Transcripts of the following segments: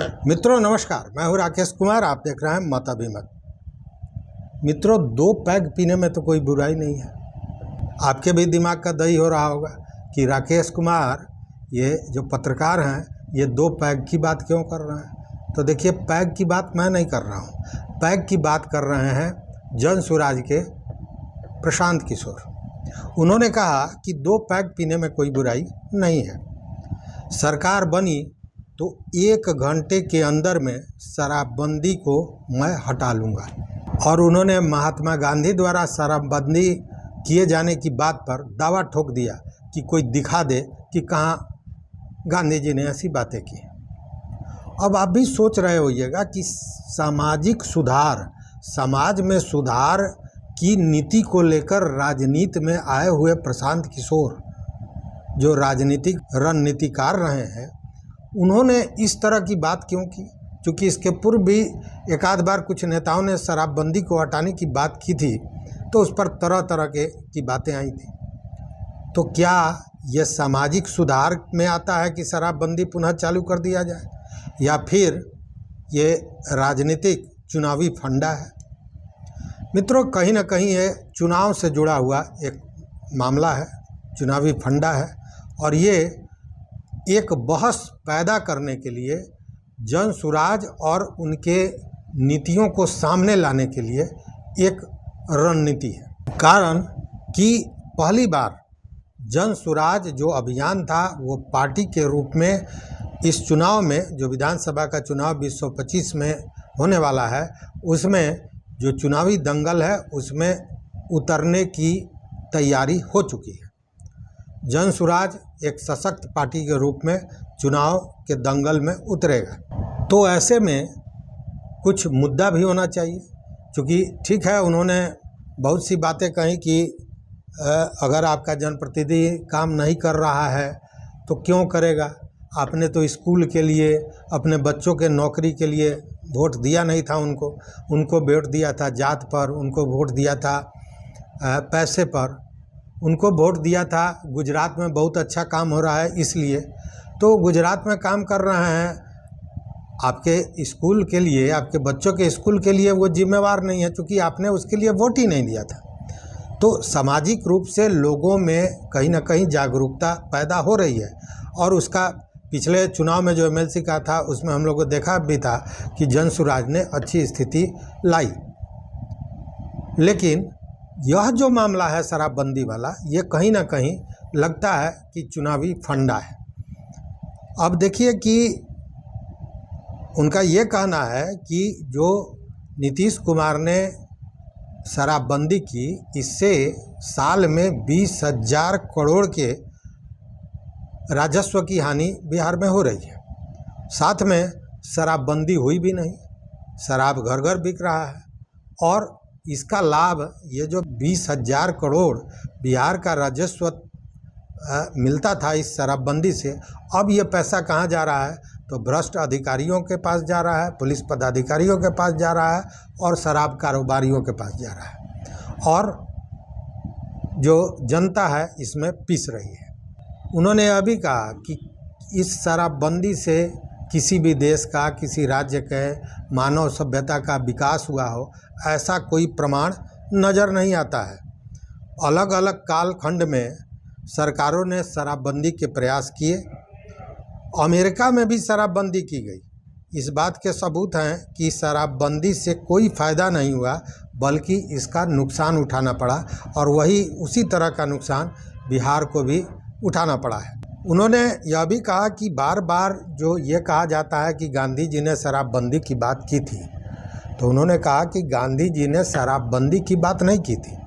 मित्रों नमस्कार, मैं हूं राकेश कुमार। आप देख रहे हैं मत अभिमत। मित्रों, 2 पैग पीने में तो कोई बुराई नहीं है। आपके भी दिमाग का दही हो रहा होगा कि राकेश कुमार ये जो पत्रकार हैं ये 2 पैग की बात क्यों कर रहे हैं। तो देखिए, पैग की बात मैं नहीं कर रहा हूँ। पैग की बात कर रहे हैं जनसुराज के प्रशांत किशोर। उन्होंने कहा कि 2 पैग पीने में कोई बुराई नहीं है। सरकार बनी तो 1 घंटे के अंदर में शराबबंदी को मैं हटा लूँगा। और उन्होंने महात्मा गांधी द्वारा शराबबंदी किए जाने की बात पर दावा ठोक दिया कि कोई दिखा दे कि कहाँ गांधी जी ने ऐसी बातें की। अब आप भी सोच रहे होइएगा कि सामाजिक सुधार, समाज में सुधार की नीति को लेकर राजनीति में आए हुए प्रशांत किशोर, जो राजनीतिक रणनीतिकार रहे हैं, उन्होंने इस तरह की बात क्यों की। क्योंकि इसके पूर्व भी एक आध बार कुछ नेताओं ने शराबबंदी को हटाने की बात की थी, तो उस पर तरह तरह की बातें आई थी। तो क्या ये सामाजिक सुधार में आता है कि शराबबंदी पुनः चालू कर दिया जाए, या फिर ये राजनीतिक चुनावी फंडा है। मित्रों, कहीं ना कहीं ये चुनाव से जुड़ा हुआ एक मामला है, चुनावी फंडा है। और ये एक बहस पैदा करने के लिए, जनसुराज और उनके नीतियों को सामने लाने के लिए एक रणनीति है। कारण कि पहली बार जनसुराज जो अभियान था वो पार्टी के रूप में इस चुनाव में, जो विधानसभा का चुनाव 2025 में होने वाला है, उसमें जो चुनावी दंगल है उसमें उतरने की तैयारी हो चुकी है। जनसुराज एक सशक्त पार्टी के रूप में चुनाव के दंगल में उतरेगा। तो ऐसे में कुछ मुद्दा भी होना चाहिए। क्योंकि ठीक है, उन्होंने बहुत सी बातें कही कि अगर आपका जनप्रतिनिधि काम नहीं कर रहा है तो क्यों करेगा। आपने तो स्कूल के लिए, अपने बच्चों के नौकरी के लिए वोट दिया नहीं था उनको वोट दिया था जात पर, उनको वोट दिया था पैसे पर, उनको वोट दिया था गुजरात में बहुत अच्छा काम हो रहा है इसलिए। तो गुजरात में काम कर रहे हैं, आपके स्कूल के लिए, आपके बच्चों के स्कूल के लिए वो जिम्मेवार नहीं है, क्योंकि आपने उसके लिए वोट ही नहीं दिया था। तो सामाजिक रूप से लोगों में कहीं ना कहीं जागरूकता पैदा हो रही है। और उसका पिछले चुनाव में जो एमएलसी का था उसमें हम लोग को देखा भी था कि जनसुराज ने अच्छी स्थिति लाई। लेकिन यह जो मामला है शराबबंदी वाला, ये कहीं ना कहीं लगता है कि चुनावी फंडा है। अब देखिए कि उनका ये कहना है कि जो नीतीश कुमार ने शराबबंदी की, इससे साल में 20,000 करोड़ के राजस्व की हानि बिहार में हो रही है। साथ में शराबबंदी हुई भी नहीं, शराब घर घर बिक रहा है। और इसका लाभ, ये जो 20,000 करोड़ बिहार का राजस्व मिलता था इस शराबबंदी से, अब ये पैसा कहाँ जा रहा है? तो भ्रष्ट अधिकारियों के पास जा रहा है, पुलिस पदाधिकारियों के पास जा रहा है और शराब कारोबारियों के पास जा रहा है। और जो जनता है इसमें पिस रही है। उन्होंने यह भी कहा कि इस शराबबंदी से किसी भी देश का, किसी राज्य के मानव सभ्यता का विकास हुआ हो, ऐसा कोई प्रमाण नज़र नहीं आता है। अलग अलग कालखंड में सरकारों ने शराबबंदी के प्रयास किए। अमेरिका में भी शराबबंदी की गई। इस बात के सबूत हैं कि शराबबंदी से कोई फ़ायदा नहीं हुआ, बल्कि इसका नुकसान उठाना पड़ा। और वही उसी तरह का नुकसान बिहार को भी उठाना पड़ा है। उन्होंने यह भी कहा कि बार बार जो ये कहा जाता है कि गांधी जी ने शराबबंदी की बात की थी, तो उन्होंने कहा कि गांधी जी ने शराबबंदी की बात नहीं की थी।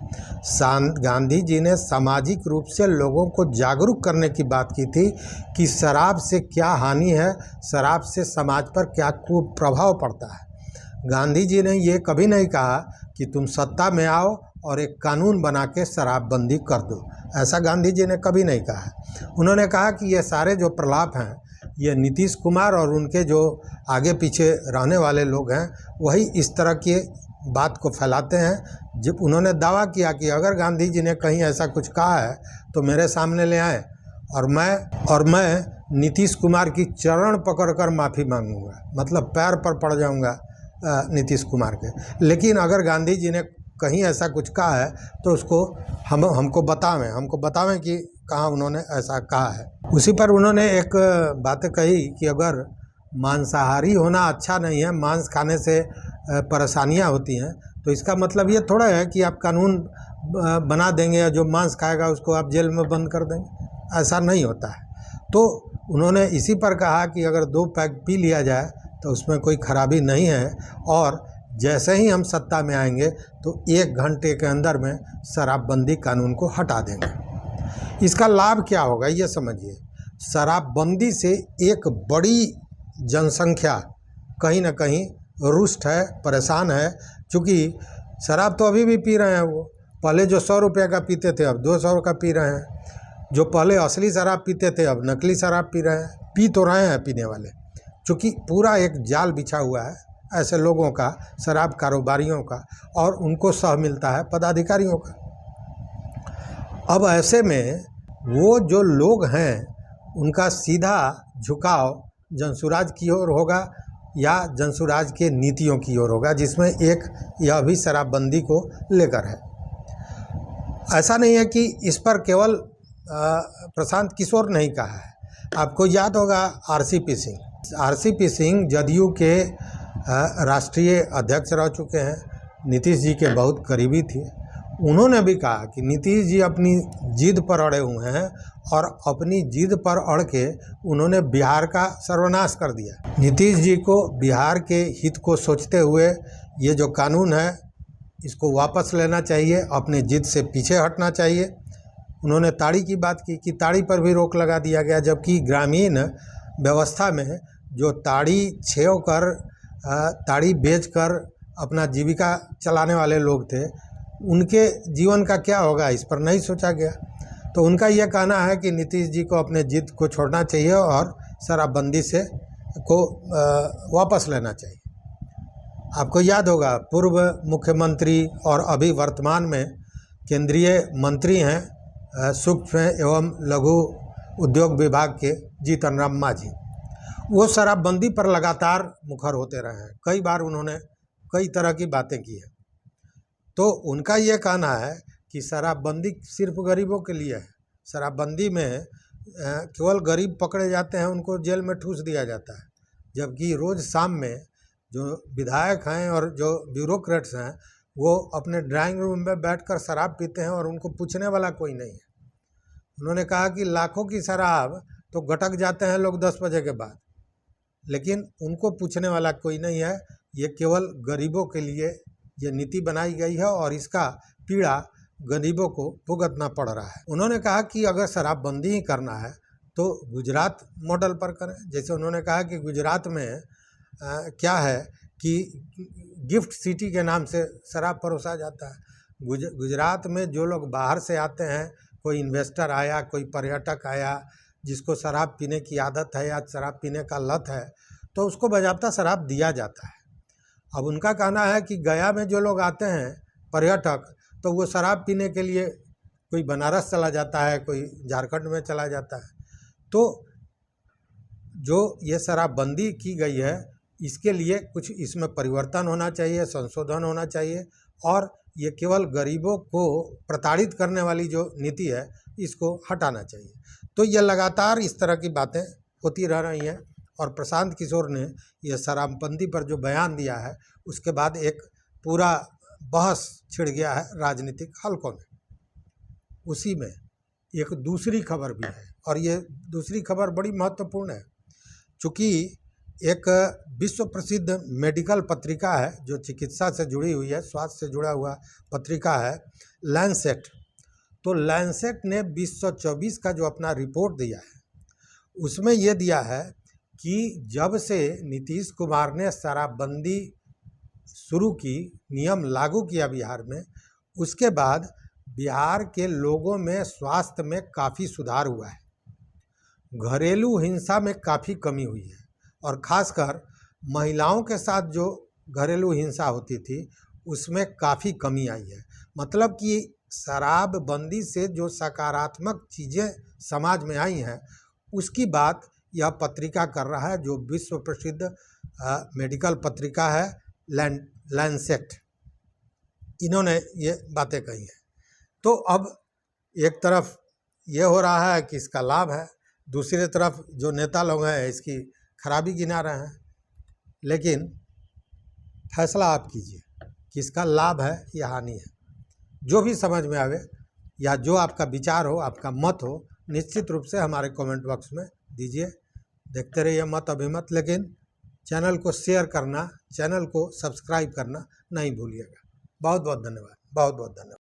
गांधी जी ने सामाजिक रूप से लोगों को जागरूक करने की बात की थी कि शराब से क्या हानि है, शराब से समाज पर क्या कुप्रभाव पड़ता है। गांधी जी ने ये कभी नहीं कहा कि तुम सत्ता में आओ और एक कानून बना के शराबबंदी कर दो, ऐसा गांधी जी ने कभी नहीं कहा है। उन्होंने कहा कि ये सारे जो प्रलाप हैं, ये नीतीश कुमार और उनके जो आगे पीछे रहने वाले लोग हैं, वही इस तरह की बात को फैलाते हैं। जब उन्होंने दावा किया कि अगर गांधी जी ने कहीं ऐसा कुछ कहा है तो मेरे सामने ले आए और मैं नीतीश कुमार की चरण पकड़कर माफ़ी मांगूंगा, मतलब पैर पर पड़ जाऊंगा नीतीश कुमार के। लेकिन अगर गांधी जी ने कहीं ऐसा कुछ कहा है तो उसको हमको बतावें कि कहाँ उन्होंने ऐसा कहा है। उसी पर उन्होंने एक बात कही कि अगर मांसाहारी होना अच्छा नहीं है, मांस खाने से परेशानियां होती हैं, तो इसका मतलब ये थोड़ा है कि आप कानून बना देंगे या जो मांस खाएगा उसको आप जेल में बंद कर देंगे। ऐसा नहीं होता है। तो उन्होंने इसी पर कहा कि अगर 2 पैग पी लिया जाए तो उसमें कोई खराबी नहीं है, और जैसे ही हम सत्ता में आएंगे तो 1 घंटे के अंदर में शराबबंदी कानून को हटा देंगे। इसका लाभ क्या होगा ये समझिए। शराबबंदी से एक बड़ी जनसंख्या कहीं ना कहीं रुष्ट है, परेशान है, क्योंकि शराब तो अभी भी पी रहे हैं वो। पहले जो 100 रुपये का पीते थे अब 200 का पी रहे हैं। जो पहले असली शराब पीते थे अब नकली शराब पी रहे हैं। पी तो रहे हैं पीने वाले, क्योंकि पूरा एक जाल बिछा हुआ है ऐसे लोगों का, शराब कारोबारियों का, और उनको सह मिलता है पदाधिकारियों का। अब ऐसे में वो जो लोग हैं उनका सीधा झुकाव जनसुराज की ओर होगा या जनसुराज के नीतियों की ओर होगा, जिसमें एक यह भी शराबबंदी को लेकर है। ऐसा नहीं है कि इस पर केवल प्रशांत किशोर नहीं कहा है। आपको याद होगा आरसीपी सिंह जदयू के राष्ट्रीय अध्यक्ष रह चुके हैं, नीतीश जी के बहुत करीबी थे। उन्होंने भी कहा कि नीतीश जी अपनी जिद पर अड़े हुए हैं, और अपनी जिद पर अड़ के उन्होंने बिहार का सर्वनाश कर दिया। नीतीश जी को बिहार के हित को सोचते हुए ये जो कानून है इसको वापस लेना चाहिए, अपने जिद से पीछे हटना चाहिए। उन्होंने ताड़ी की बात की कि ताड़ी पर भी रोक लगा दिया गया, जबकि ग्रामीण व्यवस्था में जो ताड़ी छेव कर ताड़ी बेचकर अपना जीविका चलाने वाले लोग थे, उनके जीवन का क्या होगा, इस पर नहीं सोचा गया। तो उनका यह कहना है कि नीतीश जी को अपने जिद को छोड़ना चाहिए और शराबबंदी से को वापस लेना चाहिए। आपको याद होगा पूर्व मुख्यमंत्री और अभी वर्तमान में केंद्रीय मंत्री हैं सूक्ष्म एवं लघु उद्योग विभाग के जीतन राम मांझी। वो शराबबंदी पर लगातार मुखर होते रहे हैं। कई बार उन्होंने कई तरह की बातें की हैं। तो उनका ये कहना है कि शराबबंदी सिर्फ गरीबों के लिए है। शराबबंदी में केवल गरीब पकड़े जाते हैं, उनको जेल में ठूस दिया जाता है, जबकि रोज़ शाम में जो विधायक हैं और जो ब्यूरोक्रेट्स हैं वो अपने ड्राइंग रूम में बैठकर शराब पीते हैं और उनको पूछने वाला कोई नहीं है। उन्होंने कहा कि लाखों की शराब तो गटक जाते हैं लोग 10 बजे के बाद, लेकिन उनको पूछने वाला कोई नहीं है। ये केवल गरीबों के लिए ये नीति बनाई गई है और इसका पीड़ा गरीबों को भुगतना पड़ रहा है। उन्होंने कहा कि अगर शराबबंदी ही करना है तो गुजरात मॉडल पर करें। जैसे उन्होंने कहा कि गुजरात में क्या है कि गिफ्ट सिटी के नाम से शराब परोसा जाता है। गुजरात में जो लोग बाहर से आते हैं, कोई इन्वेस्टर आया, कोई पर्यटक आया जिसको शराब पीने की आदत है या शराब पीने का लत है, तो उसको बाज़ाब्ता शराब दिया जाता है। अब उनका कहना है कि गया में जो लोग आते हैं पर्यटक, तो वो शराब पीने के लिए कोई बनारस चला जाता है, कोई झारखंड में चला जाता है। तो जो ये शराबबंदी की गई है इसके लिए कुछ इसमें परिवर्तन होना चाहिए, संशोधन होना चाहिए, और ये केवल गरीबों को प्रताड़ित करने वाली जो नीति है इसको हटाना चाहिए। तो ये लगातार इस तरह की बातें होती रह रही हैं, और प्रशांत किशोर ने ये शराबबंदी पर जो बयान दिया है उसके बाद एक पूरा बहस छिड़ गया है राजनीतिक हलकों में। उसी में एक दूसरी खबर भी है, और ये दूसरी खबर बड़ी महत्वपूर्ण है, चूँकि एक विश्व प्रसिद्ध मेडिकल पत्रिका है जो चिकित्सा से जुड़ी हुई है, स्वास्थ्य से जुड़ा हुआ पत्रिका है लैंसेट। तो लैंसेट ने 2024 का जो अपना रिपोर्ट दिया है उसमें ये दिया है कि जब से नीतीश कुमार ने शराबबंदी शुरू की, नियम लागू किया बिहार में, उसके बाद बिहार के लोगों में स्वास्थ्य में काफ़ी सुधार हुआ है। घरेलू हिंसा में काफ़ी कमी हुई है, और ख़ासकर महिलाओं के साथ जो घरेलू हिंसा होती थी उसमें काफ़ी कमी आई है। मतलब कि शराबबंदी से जो सकारात्मक चीज़ें समाज में आई हैं उसकी बात यह पत्रिका कर रहा है, जो विश्व प्रसिद्ध मेडिकल पत्रिका है लैंसेट। इन्होंने ये बातें कही हैं। तो अब एक तरफ ये हो रहा है कि इसका लाभ है, दूसरी तरफ जो नेता लोग हैं इसकी खराबी गिना रहे हैं। लेकिन फैसला आप कीजिए कि इसका लाभ है या हानि है। जो भी समझ में आवे या जो आपका विचार हो, आपका मत हो, निश्चित रूप से हमारे कमेंट बॉक्स में दीजिए। देखते रहिए मत अभिमत, लेकिन चैनल को शेयर करना, चैनल को सब्सक्राइब करना नहीं भूलिएगा। बहुत बहुत धन्यवाद, बहुत बहुत धन्यवाद।